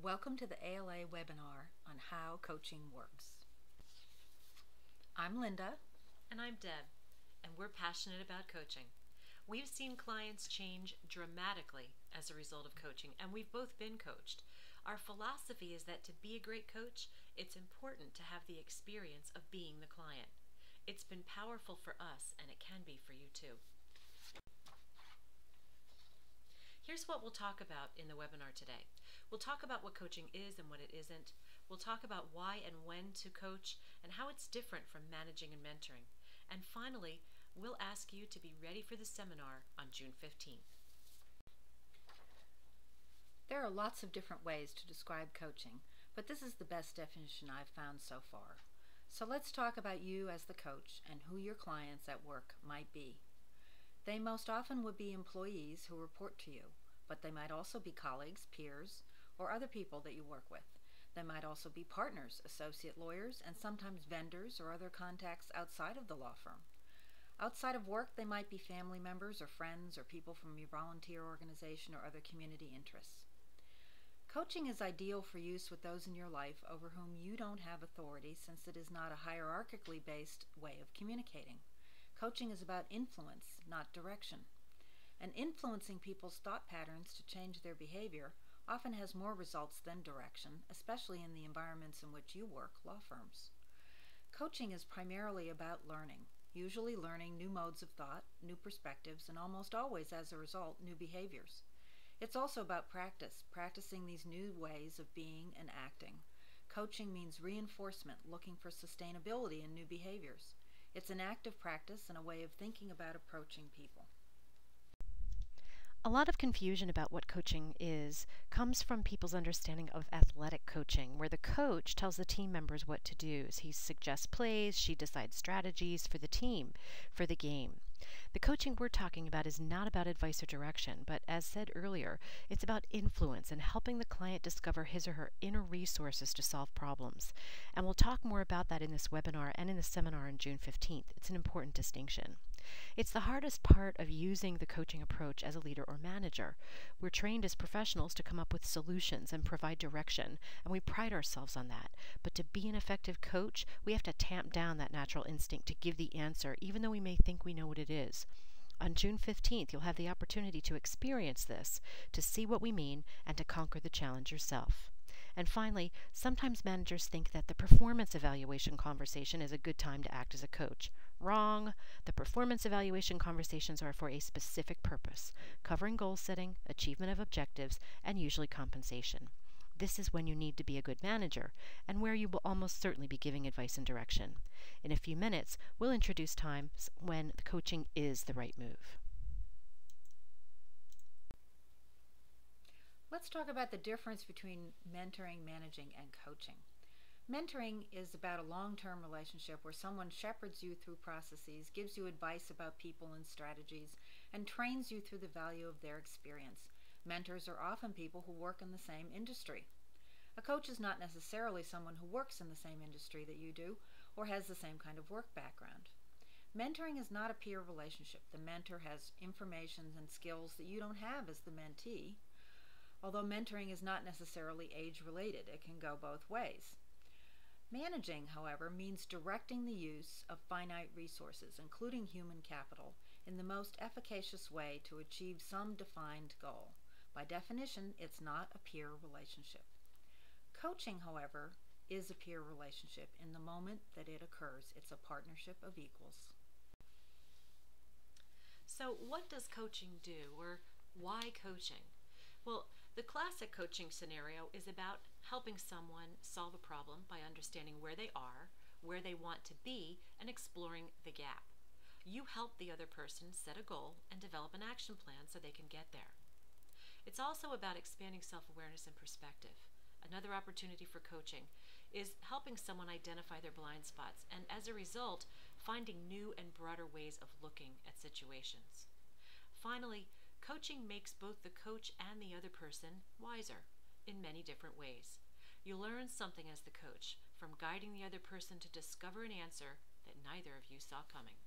Welcome to the ALA webinar on How Coaching Works. I'm Linda. And I'm Deb, and we're passionate about coaching. We've seen clients change dramatically as a result of coaching, and we've both been coached. Our philosophy is that to be a great coach, it's important to have the experience of being the client. It's been powerful for us, and it can be for you too. Here's what we'll talk about in the webinar today. We'll talk about what coaching is and what it isn't. We'll talk about why and when to coach and how it's different from managing and mentoring. And finally, we'll ask you to be ready for the seminar on June 15th. There are lots of different ways to describe coaching, but this is the best definition I've found so far. So let's talk about you as the coach and who your clients at work might be. They most often would be employees who report to you, but they might also be colleagues, peers, or other people that you work with. They might also be partners, associate lawyers, and sometimes vendors or other contacts outside of the law firm. Outside of work, they might be family members or friends or people from your volunteer organization or other community interests. Coaching is ideal for use with those in your life over whom you don't have authority, since it is not a hierarchically based way of communicating. Coaching is about influence, not direction. And influencing people's thought patterns to change their behavior often has more results than direction, especially in the environments in which you work, law firms. Coaching is primarily about learning, usually learning new modes of thought, new perspectives, and almost always, as a result, new behaviors. It's also about practicing these new ways of being and acting. Coaching means reinforcement, looking for sustainability in new behaviors. It's an active practice and a way of thinking about approaching people. A lot of confusion about what coaching is comes from people's understanding of athletic coaching, where the coach tells the team members what to do. He suggests plays, she decides strategies for the team, for the game. The coaching we're talking about is not about advice or direction, but as said earlier, it's about influence and helping the client discover his or her inner resources to solve problems. And we'll talk more about that in this webinar and in the seminar on June 15th. It's an important distinction. It's the hardest part of using the coaching approach as a leader or manager. We're trained as professionals to come up with solutions and provide direction, and we pride ourselves on that. But to be an effective coach, we have to tamp down that natural instinct to give the answer, even though we may think we know what it is. On June 15th, you'll have the opportunity to experience this, to see what we mean, and to conquer the challenge yourself. And finally, sometimes managers think that the performance evaluation conversation is a good time to act as a coach. Wrong. The performance evaluation conversations are for a specific purpose, covering goal setting, achievement of objectives, and usually compensation. This is when you need to be a good manager, and where you will almost certainly be giving advice and direction. In a few minutes, we'll introduce times when the coaching is the right move. Let's talk about the difference between mentoring, managing, and coaching. Mentoring is about a long-term relationship where someone shepherds you through processes, gives you advice about people and strategies, and trains you through the value of their experience. Mentors are often people who work in the same industry. A coach is not necessarily someone who works in the same industry that you do or has the same kind of work background. Mentoring is not a peer relationship. The mentor has information and skills that you don't have as the mentee. Although mentoring is not necessarily age-related, it can go both ways. Managing, however, means directing the use of finite resources, including human capital, in the most efficacious way to achieve some defined goal. By definition, it's not a peer relationship. Coaching, however, is a peer relationship in the moment that it occurs. It's a partnership of equals. So what does coaching do, or why coaching? Well, the classic coaching scenario is about helping someone solve a problem by understanding where they are, where they want to be, and exploring the gap. You help the other person set a goal and develop an action plan so they can get there. It's also about expanding self-awareness and perspective. Another opportunity for coaching is helping someone identify their blind spots and, as a result, finding new and broader ways of looking at situations. Finally, coaching makes both the coach and the other person wiser in many different ways. You learn something as the coach from guiding the other person to discover an answer that neither of you saw coming.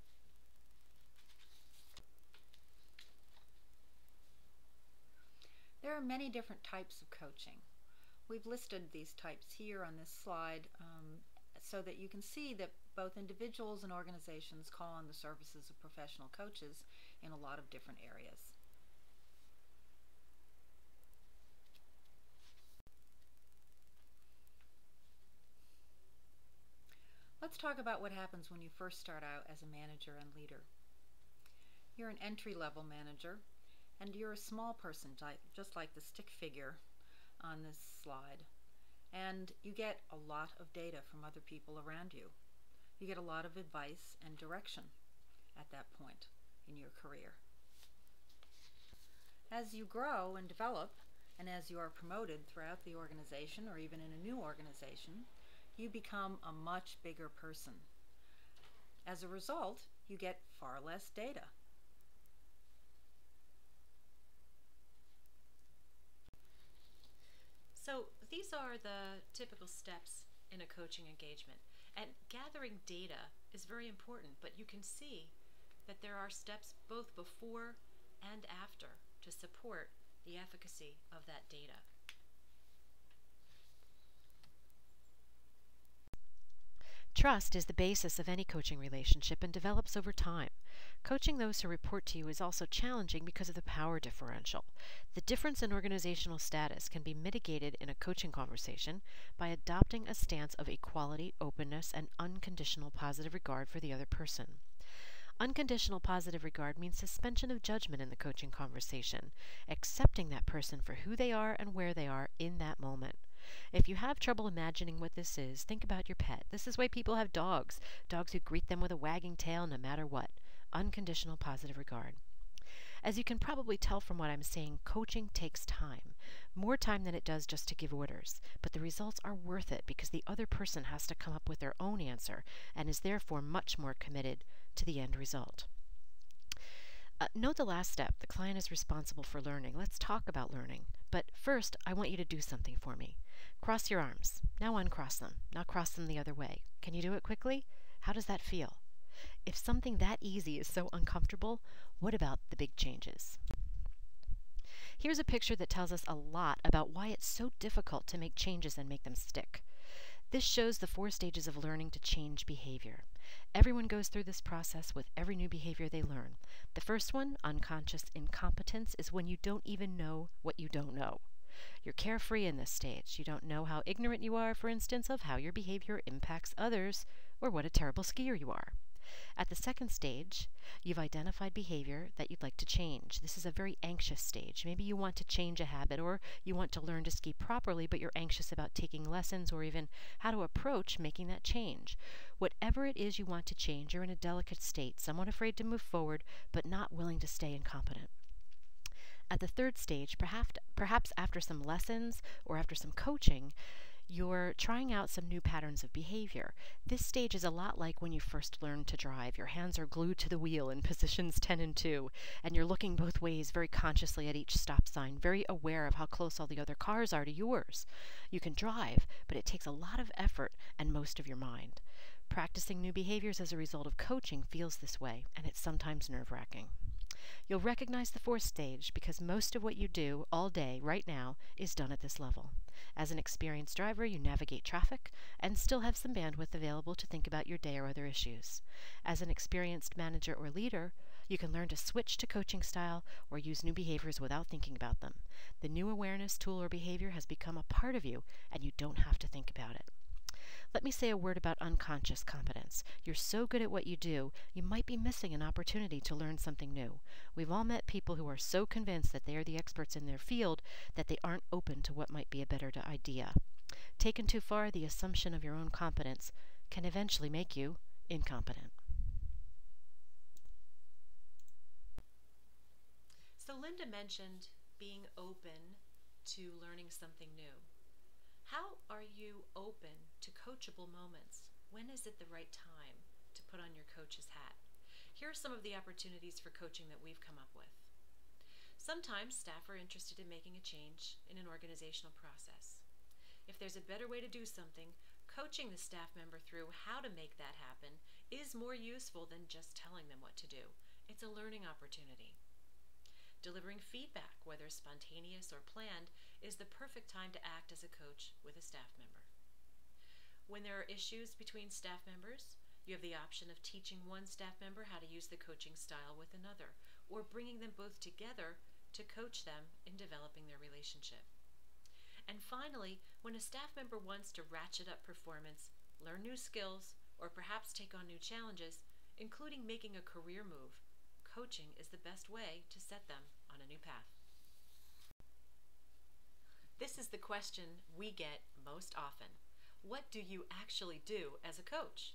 There are many different types of coaching. We've listed these types here on this slide so that you can see that both individuals and organizations call on the services of professional coaches in a lot of different areas. Let's talk about what happens when you first start out as a manager and leader. You're an entry-level manager, and you're a small person, just like the stick figure on this slide. And you get a lot of data from other people around you. You get a lot of advice and direction at that point in your career. As you grow and develop, and as you are promoted throughout the organization or even in a new organization, you become a much bigger person. As a result, you get far less data. So these are the typical steps in a coaching engagement. And gathering data is very important, but you can see that there are steps both before and after to support the efficacy of that data. Trust is the basis of any coaching relationship and develops over time. Coaching those who report to you is also challenging because of the power differential. The difference in organizational status can be mitigated in a coaching conversation by adopting a stance of equality, openness, and unconditional positive regard for the other person. Unconditional positive regard means suspension of judgment in the coaching conversation, accepting that person for who they are and where they are in that moment. If you have trouble imagining what this is, think about your pet. This is why people have dogs who greet them with a wagging tail no matter what. Unconditional positive regard. As you can probably tell from what I'm saying, coaching takes time. More time than it does just to give orders. But the results are worth it because the other person has to come up with their own answer and is therefore much more committed to the end result. Note the last step. The client is responsible for learning. Let's talk about learning. But first, I want you to do something for me. Cross your arms. Now uncross them. Now cross them the other way. Can you do it quickly? How does that feel? If something that easy is so uncomfortable, what about the big changes? Here's a picture that tells us a lot about why it's so difficult to make changes and make them stick. This shows the 4 stages of learning to change behavior. Everyone goes through this process with every new behavior they learn. The first one, unconscious incompetence, is when you don't even know what you don't know. You're carefree in this stage. You don't know how ignorant you are, for instance, of how your behavior impacts others, or what a terrible skier you are. At the second stage, you've identified behavior that you'd like to change. This is a very anxious stage. Maybe you want to change a habit, or you want to learn to ski properly, but you're anxious about taking lessons or even how to approach making that change. Whatever it is you want to change, you're in a delicate state, somewhat afraid to move forward, but not willing to stay incompetent. At the third stage, perhaps after some lessons or after some coaching, you're trying out some new patterns of behavior. This stage is a lot like when you first learned to drive. Your hands are glued to the wheel in positions 10 and 2, and you're looking both ways very consciously at each stop sign, very aware of how close all the other cars are to yours. You can drive, but it takes a lot of effort and most of your mind. Practicing new behaviors as a result of coaching feels this way, and it's sometimes nerve-wracking. You'll recognize the 4th stage because most of what you do all day, right now, is done at this level. As an experienced driver, you navigate traffic and still have some bandwidth available to think about your day or other issues. As an experienced manager or leader, you can learn to switch to coaching style or use new behaviors without thinking about them. The new awareness, tool, or behavior has become a part of you, and you don't have to think about it. Let me say a word about unconscious competence. You're so good at what you do, you might be missing an opportunity to learn something new. We've all met people who are so convinced that they are the experts in their field that they aren't open to what might be a better idea. Taken too far, the assumption of your own competence can eventually make you incompetent. So Linda mentioned being open to learning something new. How are you open to coachable moments? When is it the right time to put on your coach's hat? Here are some of the opportunities for coaching that we've come up with. Sometimes staff are interested in making a change in an organizational process. If there's a better way to do something, coaching the staff member through how to make that happen is more useful than just telling them what to do. It's a learning opportunity. Delivering feedback, whether spontaneous or planned, is the perfect time to act as a coach with a staff member. When there are issues between staff members, you have the option of teaching one staff member how to use the coaching style with another, or bringing them both together to coach them in developing their relationship. And finally, when a staff member wants to ratchet up performance, learn new skills, or perhaps take on new challenges, including making a career move, coaching is the best way to set them on a new path. This is the question we get most often. What do you actually do as a coach?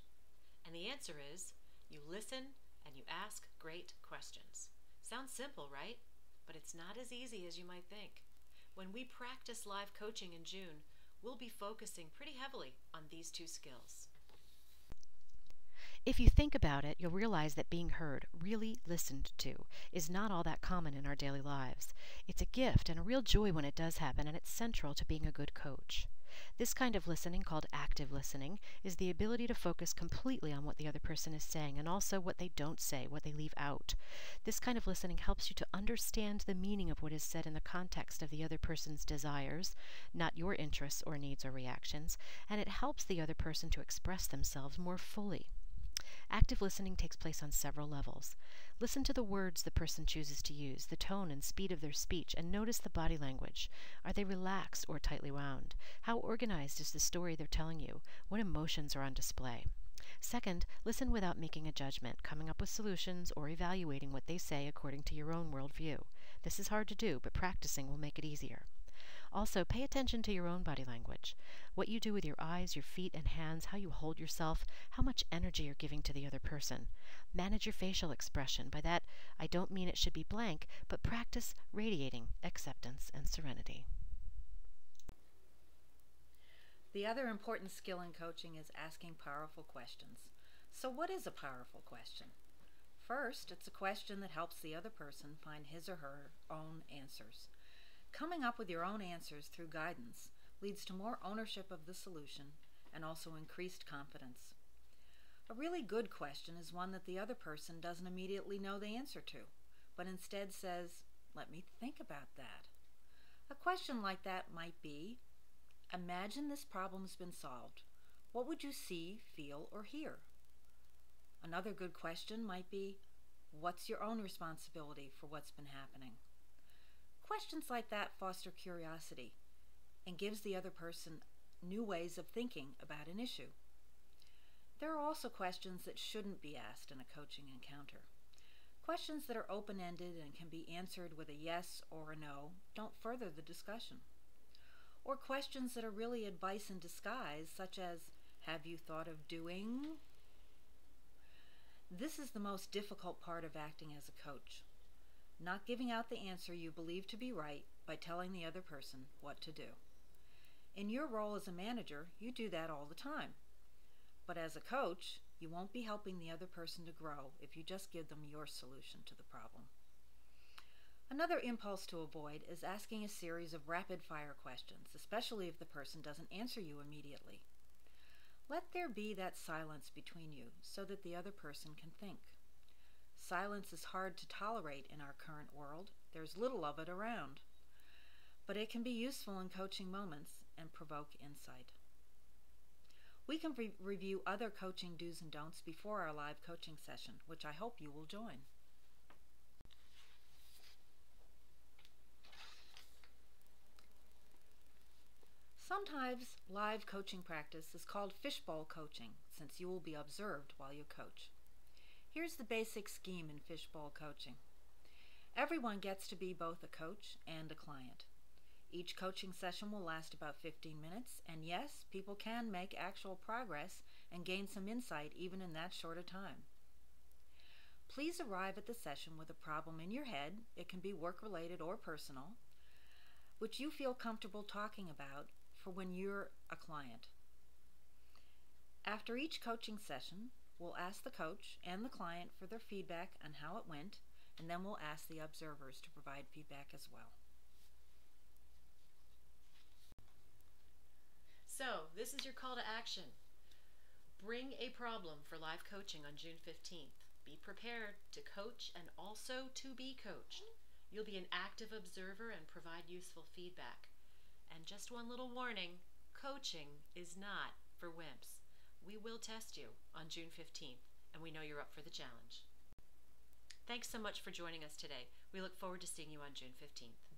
And the answer is, you listen and you ask great questions. Sounds simple, right? But it's not as easy as you might think. When we practice live coaching in June, we'll be focusing pretty heavily on these two skills. If you think about it, you'll realize that being heard, really listened to, is not all that common in our daily lives. It's a gift and a real joy when it does happen, and it's central to being a good coach. This kind of listening, called active listening, is the ability to focus completely on what the other person is saying and also what they don't say, what they leave out. This kind of listening helps you to understand the meaning of what is said in the context of the other person's desires, not your interests or needs or reactions, and it helps the other person to express themselves more fully. Active listening takes place on several levels. Listen to the words the person chooses to use, the tone and speed of their speech, and notice the body language. Are they relaxed or tightly wound? How organized is the story they're telling you? What emotions are on display? Second, listen without making a judgment, coming up with solutions, or evaluating what they say according to your own worldview. This is hard to do, but practicing will make it easier. Also, pay attention to your own body language. What you do with your eyes, your feet, and hands, how you hold yourself, how much energy you're giving to the other person. Manage your facial expression. By that, I don't mean it should be blank, but practice radiating acceptance and serenity. The other important skill in coaching is asking powerful questions. So what is a powerful question? First, it's a question that helps the other person find his or her own answers. Coming up with your own answers through guidance leads to more ownership of the solution and also increased confidence. A really good question is one that the other person doesn't immediately know the answer to, but instead says, "Let me think about that." A question like that might be, "Imagine this problem's been solved. What would you see, feel, or hear?" Another good question might be, "What's your own responsibility for what's been happening?" Questions like that foster curiosity and gives the other person new ways of thinking about an issue. There are also questions that shouldn't be asked in a coaching encounter. Questions that are open-ended and can be answered with a yes or a no don't further the discussion. Or questions that are really advice in disguise, such as, "Have you thought of doing?" This is the most difficult part of acting as a coach. Not giving out the answer you believe to be right by telling the other person what to do. In your role as a manager, you do that all the time. But as a coach, you won't be helping the other person to grow if you just give them your solution to the problem. Another impulse to avoid is asking a series of rapid-fire questions, especially if the person doesn't answer you immediately. Let there be that silence between you so that the other person can think. Silence is hard to tolerate in our current world. There's little of it around. But it can be useful in coaching moments and provoke insight. We can review other coaching do's and don'ts before our live coaching session, which I hope you will join. Sometimes live coaching practice is called fishbowl coaching, since you will be observed while you coach. Here's the basic scheme in fishbowl coaching. Everyone gets to be both a coach and a client. Each coaching session will last about 15 minutes, and yes, people can make actual progress and gain some insight even in that short a time. Please arrive at the session with a problem in your head, it can be work-related or personal, which you feel comfortable talking about for when you're a client. After each coaching session, we'll ask the coach and the client for their feedback on how it went, and then we'll ask the observers to provide feedback as well. So, this is your call to action. Bring a problem for live coaching on June 15th. Be prepared to coach and also to be coached. You'll be an active observer and provide useful feedback. And just one little warning, coaching is not for wimps. We will test you on June 15th, and we know you're up for the challenge. Thanks so much for joining us today. We look forward to seeing you on June 15th.